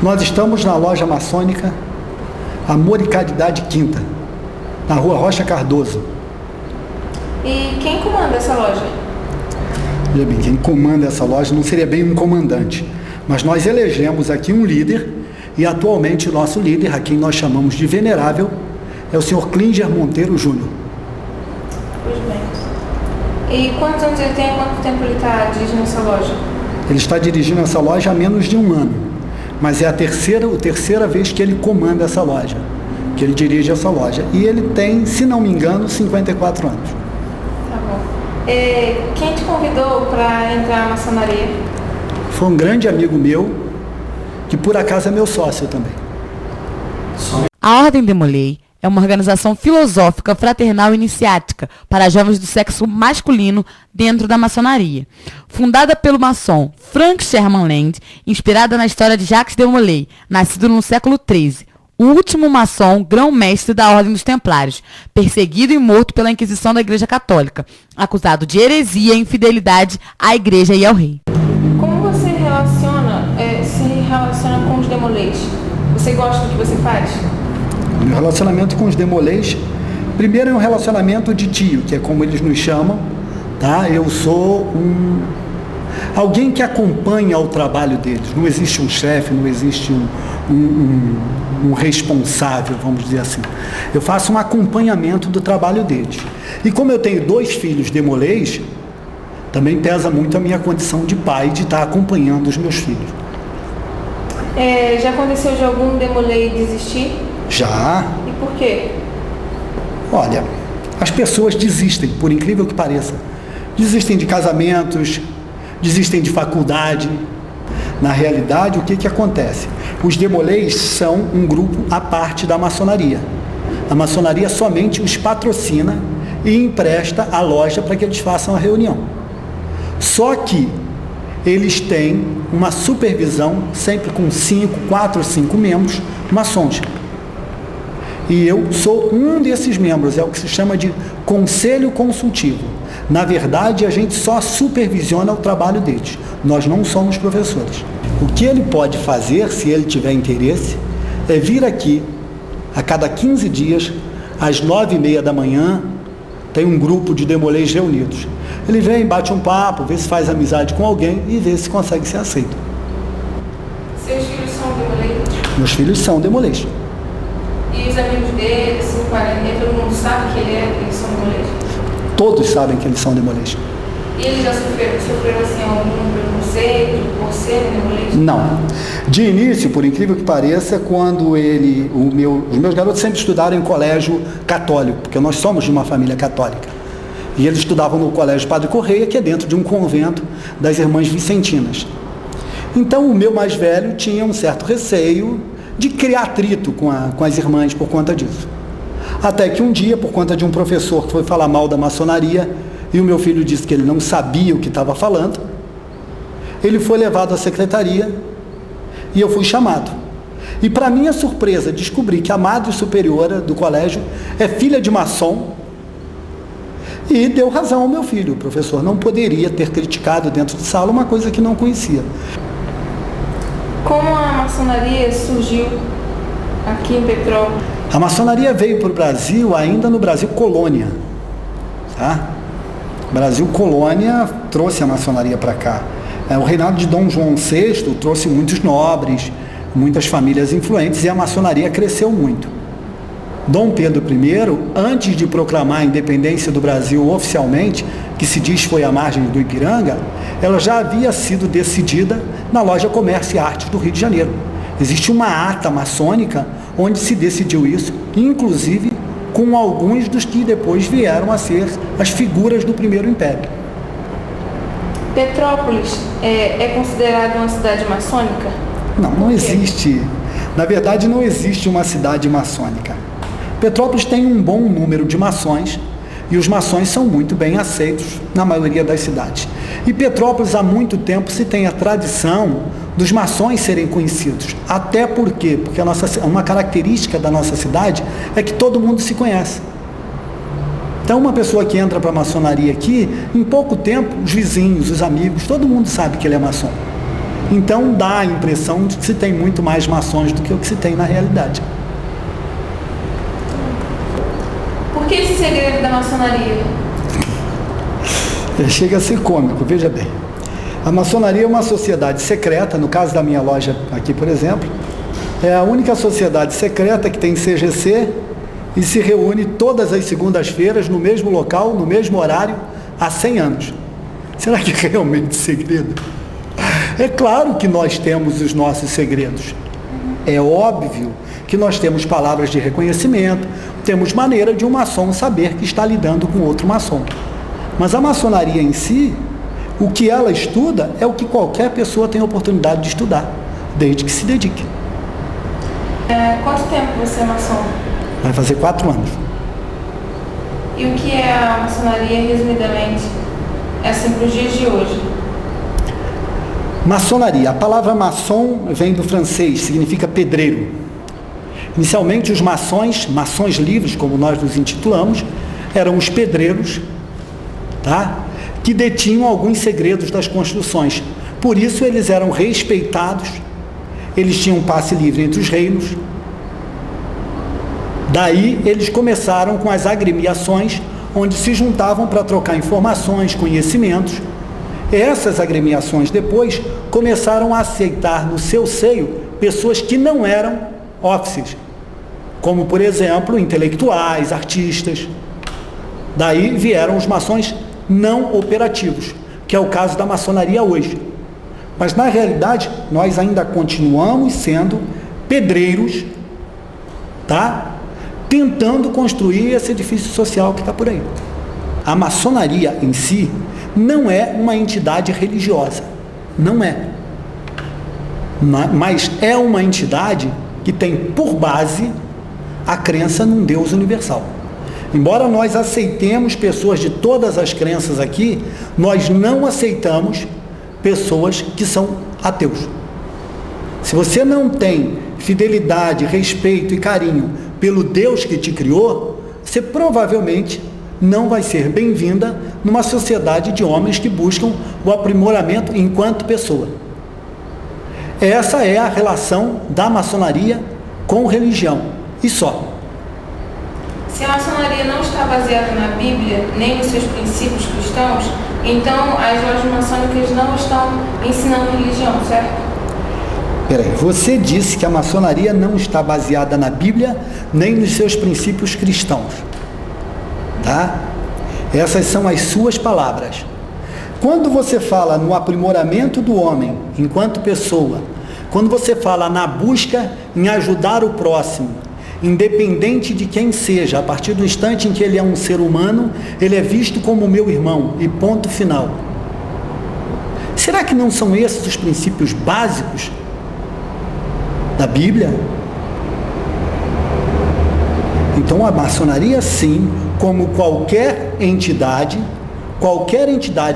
Nós estamos na loja maçônica Amor e Caridade Quinta, na rua Rocha Cardoso. E quem comanda essa loja? Veja bem, quem comanda essa loja não seria bem um comandante, mas nós elegemos aqui um líder, e atualmente o nosso líder, a quem nós chamamos de venerável, é o senhor Klinger Monteiro Júnior. Pois bem. E quantos anos ele tem e quanto tempo ele está dirigindo essa loja? Ele está dirigindo essa loja há menos de um ano, mas é a terceira vez que ele comanda essa loja, que ele dirige essa loja. E ele tem, se não me engano, 54 anos. Tá bom. Quem te convidou para entrar na maçonaria? Foi um grande amigo meu, que por acaso é meu sócio também. A Ordem Demolei é uma organização filosófica, fraternal e iniciática para jovens do sexo masculino dentro da maçonaria. Fundada pelo maçom Frank Sherman Land, inspirada na história de Jacques de Molay, nascido no século XIII, o último maçom grão-mestre da Ordem dos Templários, perseguido e morto pela Inquisição da Igreja Católica, acusado de heresia e infidelidade à Igreja e ao rei. Como você se relaciona com os Demolays? Você gosta do que você faz? O meu relacionamento com os Demolays, primeiro é um relacionamento de tio, que é como eles nos chamam, tá? Eu sou alguém que acompanha o trabalho deles. Não existe um chefe, não existe um responsável, vamos dizer assim. Eu faço um acompanhamento do trabalho deles. E como eu tenho 2 filhos Demolays, também pesa muito a minha condição de pai de estar acompanhando os meus filhos. Já aconteceu de algum Demolay desistir? Já. E por quê? Olha, as pessoas desistem, por incrível que pareça. Desistem de casamentos, desistem de faculdade. Na realidade, o que acontece? Os Demolays são um grupo à parte da maçonaria. A maçonaria somente os patrocina e empresta a loja para que eles façam a reunião. Só que eles têm uma supervisão sempre com 4 ou 5 membros maçons. E eu sou um desses membros, é o que se chama de conselho consultivo. Na verdade, a gente só supervisiona o trabalho deles. Nós não somos professores. O que ele pode fazer, se ele tiver interesse, é vir aqui a cada 15 dias, às 9h30 da manhã, tem um grupo de Demolays reunidos. Ele vem, bate um papo, vê se faz amizade com alguém e vê se consegue ser aceito. Seus filhos são Demolays? Meus filhos são Demolays. E os amigos dele, assim, todo mundo sabe que eles são Demolays? Todos sabem que eles são Demolays. E eles já sofreram assim, algum preconceito por serem Demolays? Não. De início, por incrível que pareça, quando os meus garotos sempre estudaram em colégio católico, porque nós somos de uma família católica. E eles estudavam no Colégio Padre Correia, que é dentro de um convento das Irmãs Vicentinas. Então, o meu mais velho tinha um certo receio de criar atrito com as irmãs por conta disso. Até que um dia, por conta de um professor que foi falar mal da maçonaria, e o meu filho disse que ele não sabia o que estava falando, ele foi levado à secretaria e eu fui chamado. E para minha surpresa, descobri que a madre superiora do colégio é filha de maçom e deu razão ao meu filho. O professor não poderia ter criticado dentro de sala uma coisa que não conhecia. Como a maçonaria surgiu aqui em Petrópolis? A maçonaria veio para o Brasil ainda no Brasil colônia, tá? Brasil colônia trouxe a maçonaria para cá. O reinado de Dom João VI trouxe muitos nobres, muitas famílias influentes e a maçonaria cresceu muito. Dom Pedro I, antes de proclamar a independência do Brasil oficialmente, que se diz foi à margem do Ipiranga, ela já havia sido decidida na Loja Comércio e Artes do Rio de Janeiro. Existe uma ata maçônica onde se decidiu isso, inclusive com alguns dos que depois vieram a ser as figuras do Primeiro Império. Petrópolis é considerada uma cidade maçônica? Não existe. Na verdade, não existe uma cidade maçônica. Petrópolis tem um bom número de maçons e os maçons são muito bem aceitos na maioria das cidades. E Petrópolis, há muito tempo, se tem a tradição dos maçons serem conhecidos. Até por quê? Porque uma característica da nossa cidade é que todo mundo se conhece. Então, uma pessoa que entra para a maçonaria aqui, em pouco tempo, os vizinhos, os amigos, todo mundo sabe que ele é maçom. Então dá a impressão de que se tem muito mais maçons do que o que se tem na realidade. Por que esse segredo da maçonaria? Chega a ser cômico, veja bem. A maçonaria é uma sociedade secreta, no caso da minha loja aqui, por exemplo, é a única sociedade secreta que tem CGC e se reúne todas as segundas-feiras no mesmo local, no mesmo horário, há 100 anos. Será que é realmente segredo? É claro que nós temos os nossos segredos. É óbvio que nós temos palavras de reconhecimento, temos maneira de um maçom saber que está lidando com outro maçom. Mas a maçonaria em si, o que ela estuda é o que qualquer pessoa tem a oportunidade de estudar, desde que se dedique. Quanto tempo você é maçom? Vai fazer 4 anos. E o que é a maçonaria, resumidamente, assim, para os dias de hoje? Maçonaria. A palavra maçom vem do francês, significa pedreiro. Inicialmente os maçons livres, como nós nos intitulamos, eram os pedreiros, tá? Que detinham alguns segredos das construções. Por isso eles eram respeitados, eles tinham passe livre entre os reinos. Daí eles começaram com as agremiações, onde se juntavam para trocar informações, conhecimentos. Essas agremiações depois começaram a aceitar no seu seio pessoas que não eram offices, como por exemplo intelectuais, artistas. Daí vieram os maçons não operativos, que é o caso da maçonaria hoje. Mas na realidade nós ainda continuamos sendo pedreiros, tá? Tentando construir esse edifício social que está por aí. A maçonaria em si não é uma entidade religiosa, não é. Mas é uma entidade que tem por base a crença num Deus universal. Embora nós aceitemos pessoas de todas as crenças aqui, nós não aceitamos pessoas que são ateus. Se você não tem fidelidade, respeito e carinho pelo Deus que te criou, você provavelmente não vai ser bem-vinda numa sociedade de homens que buscam o aprimoramento enquanto pessoa. Essa é a relação da maçonaria com religião, e só. Se a maçonaria não está baseada na Bíblia, nem nos seus princípios cristãos, então as lojas maçônicas não estão ensinando religião, certo? Peraí, você disse que a maçonaria não está baseada na Bíblia, nem nos seus princípios cristãos. Tá? Essas são as suas palavras. Quando você fala no aprimoramento do homem enquanto pessoa, quando você fala na busca em ajudar o próximo, independente de quem seja, a partir do instante em que ele é um ser humano, ele é visto como meu irmão e ponto final. Será que não são esses os princípios básicos da Bíblia? Então a maçonaria, sim, como qualquer entidade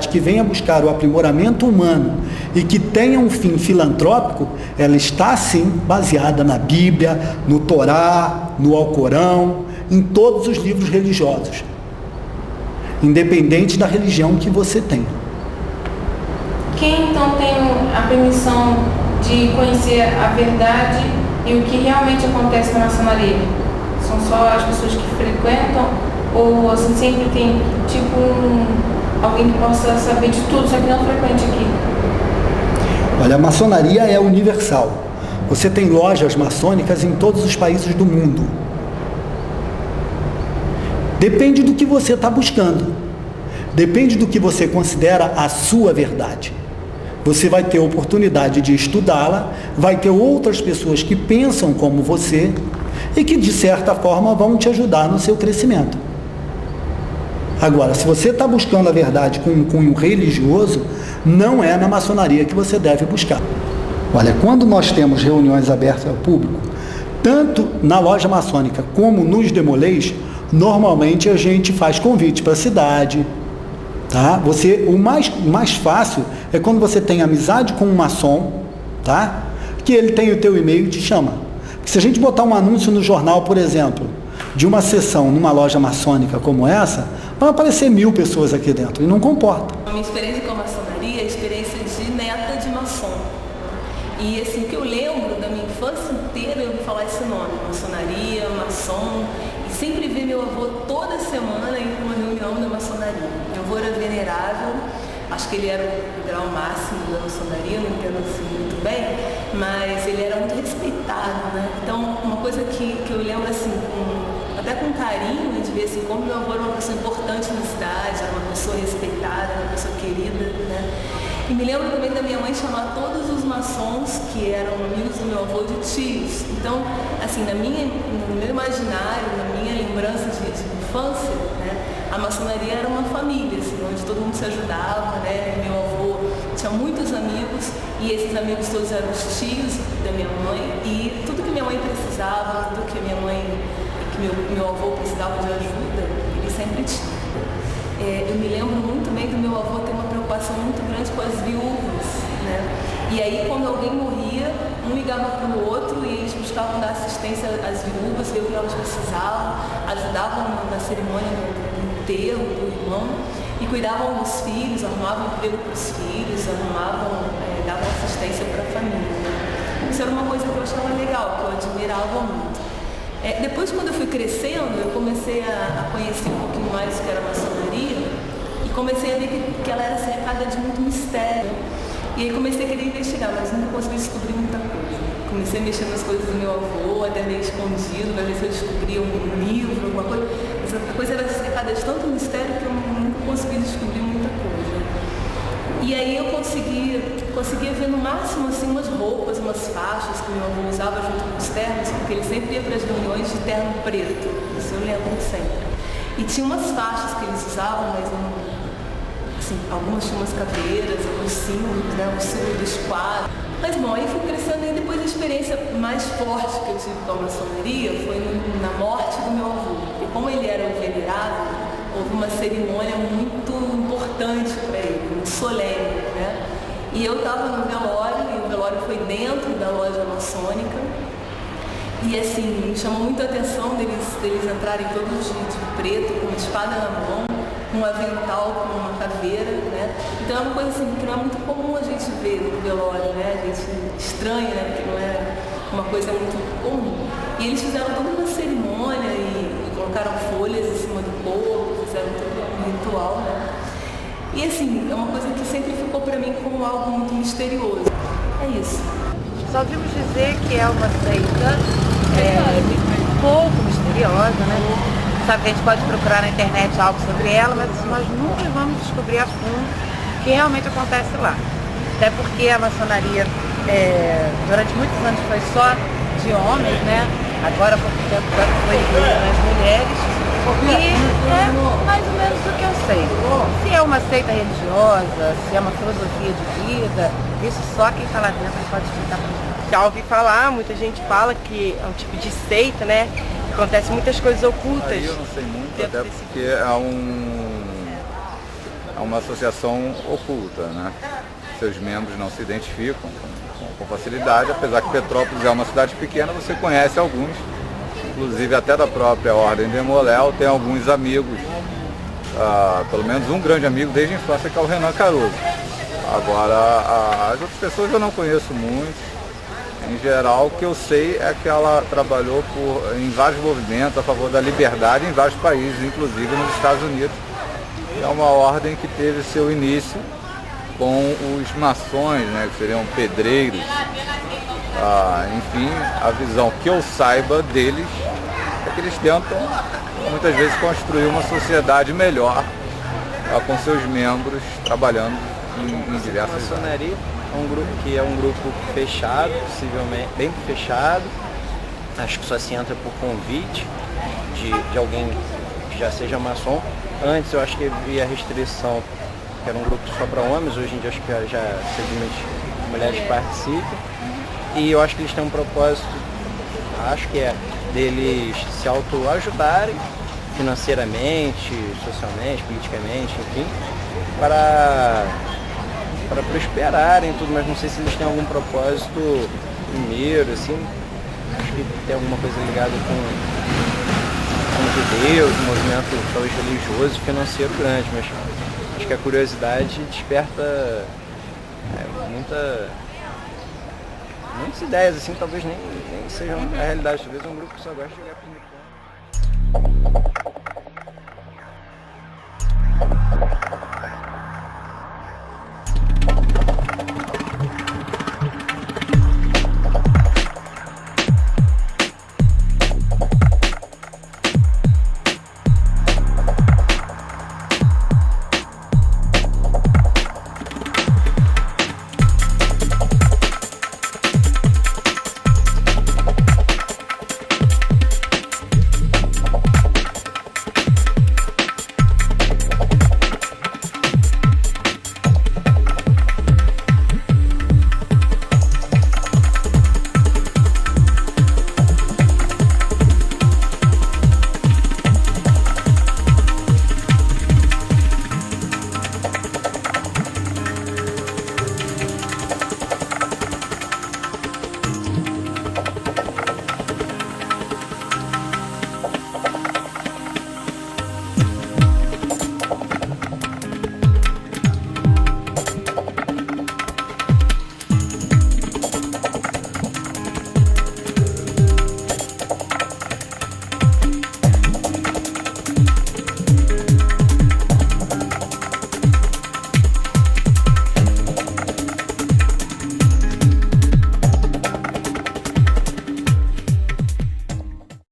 que venha buscar o aprimoramento humano e que tenha um fim filantrópico, ela está sim baseada na Bíblia, no Torá, no Alcorão, em todos os livros religiosos, independente da religião que você tenha. Quem então tem a permissão de conhecer a verdade e o que realmente acontece na maçonaria? São só as pessoas que frequentam ou assim, sempre tem tipo alguém que possa saber de tudo, só que não frequente aqui? Olha, a maçonaria é universal. Você tem lojas maçônicas em todos os países do mundo. Depende do que você está buscando. Depende do que você considera a sua verdade. Você vai ter oportunidade de estudá-la, vai ter outras pessoas que pensam como você e que, de certa forma, vão te ajudar no seu crescimento. Agora, se você está buscando a verdade com um cunho religioso, não é na maçonaria que você deve buscar. Olha, quando nós temos reuniões abertas ao público, tanto na loja maçônica como nos demolês, normalmente a gente faz convite para a cidade, tá? O mais fácil é quando você tem amizade com um maçom, tá? Que ele tem o teu e-mail e te chama. Se a gente botar um anúncio no jornal, por exemplo, de uma sessão numa loja maçônica como essa, vão aparecer 1000 pessoas aqui dentro e não comporta. A minha experiência com a maçonaria é a experiência de neta de maçom. E assim, o que eu lembro da minha infância inteira, eu ouvi falar esse nome, maçonaria, maçom, e sempre vi meu avô toda semana ir para uma reunião da maçonaria. Meu avô era venerável, acho que ele era o grau máximo da maçonaria, não entendo assim muito bem, mas ele era muito respeitado, né? Então, uma coisa que eu lembro assim, até com carinho, de ver assim, como meu avô era uma pessoa importante na cidade, era uma pessoa respeitada, era uma pessoa querida, né? E me lembro também da minha mãe chamar todos os maçons que eram amigos do meu avô de tios. Então, assim, no meu imaginário, na minha lembrança de infância, né, a maçonaria era uma família, assim, onde todo mundo se ajudava, né? Meu avô tinha muitos amigos e esses amigos todos eram os tios da minha mãe e tudo que minha mãe precisava, tudo que meu avô precisava de ajuda, ele sempre tinha. Eu me lembro muito bem do meu avô ter uma preocupação muito grande com as viúvas, né? E aí, quando alguém morria, um ligava para o outro e eles buscavam dar assistência às viúvas, ver o que elas precisavam, ajudavam na cerimônia do enterro do irmão e cuidavam dos filhos, arrumavam emprego para os filhos, davam assistência para a família. Isso era uma coisa que eu achava legal, que eu admirava muito. Depois, quando eu fui crescendo, eu comecei a conhecer um pouquinho mais o que era a maçonaria e comecei a ver que ela era cercada de muito mistério. E aí comecei a querer investigar, mas nunca consegui descobrir muita coisa. Comecei a mexer nas coisas do meu avô, até meio escondido, para ver se eu descobria um livro, alguma coisa. Essa coisa era cercada de tanto mistério que eu nunca consegui descobrir muita coisa. E aí eu conseguia ver no máximo assim, umas roupas, umas faixas que meu avô usava junto com os ternos, porque ele sempre ia para as reuniões de terno preto, isso eu lembro sempre. E tinha umas faixas que eles usavam, mas assim, algumas tinham umas caveiras, alguns símbolos, né, o símbolo do esquadro. Mas bom, aí fui crescendo e depois a experiência mais forte que eu tive com a maçonaria foi na morte do meu avô. Porque como ele era um venerável, houve uma cerimônia muito importante para ele, muito solene, né? E eu estava no velório, e o velório foi dentro da loja maçônica. E assim, me chamou muito a atenção deles entrarem todos de preto, com uma espada na mão, com um avental, com uma caveira, né? Então é uma coisa assim, que não é muito comum a gente ver no velório, né? A gente estranha, né? Porque não é uma coisa muito comum. E eles fizeram toda uma cerimônia e colocaram folhas em cima do corpo, fizeram todo um ritual, né? E assim, é uma coisa que sempre ficou para mim como algo muito misterioso. É isso. Só ouvimos dizer que é uma seita pouco misteriosa, né? Sabe que a gente pode procurar na internet algo sobre ela, mas nós nunca vamos descobrir a fundo o que realmente acontece lá. Até porque a maçonaria, durante muitos anos, foi só de homens, né? Agora, há pouco tempo, foi das mulheres. E é mais ou menos o que eu sei. Se é uma seita religiosa, se é uma filosofia de vida, isso só quem está lá dentro pode explicar para gente. Já ouvi falar, muita gente fala que é um tipo de seita, né? Acontece muitas coisas ocultas. Aí eu não sei muito, até porque é uma associação oculta, né? Seus membros não se identificam com facilidade, apesar que Petrópolis é uma cidade pequena, você conhece alguns, inclusive até da própria Ordem de Moléu, tem alguns amigos, pelo menos um grande amigo desde a infância, que é o Renan Caruso. Agora, as outras pessoas eu não conheço muito. Em geral, o que eu sei é que ela trabalhou em vários movimentos a favor da liberdade em vários países, inclusive nos Estados Unidos. É uma ordem que teve seu início com os maçons, né, que seriam pedreiros. Enfim, a visão que eu saiba deles é que eles tentam, muitas vezes, construir uma sociedade melhor com seus membros trabalhando em diversas áreas. Maçonaria é um grupo fechado, possivelmente bem fechado. Acho que só se entra por convite de alguém que já seja maçom. Antes eu acho que havia restrição, que era um grupo só para homens, hoje em dia acho que já simplesmente mulheres participam. E eu acho que eles têm um propósito, acho que é deles se autoajudarem financeiramente, socialmente, politicamente, enfim, para prosperarem e tudo, mas não sei se eles têm algum propósito primeiro, assim, acho que tem alguma coisa ligada com Deus, um movimento talvez religioso e financeiro grande, mas acho que a curiosidade desperta muita muitas ideias assim, talvez nem sejam a realidade, talvez é um grupo que só gosta de jogar ping-pong.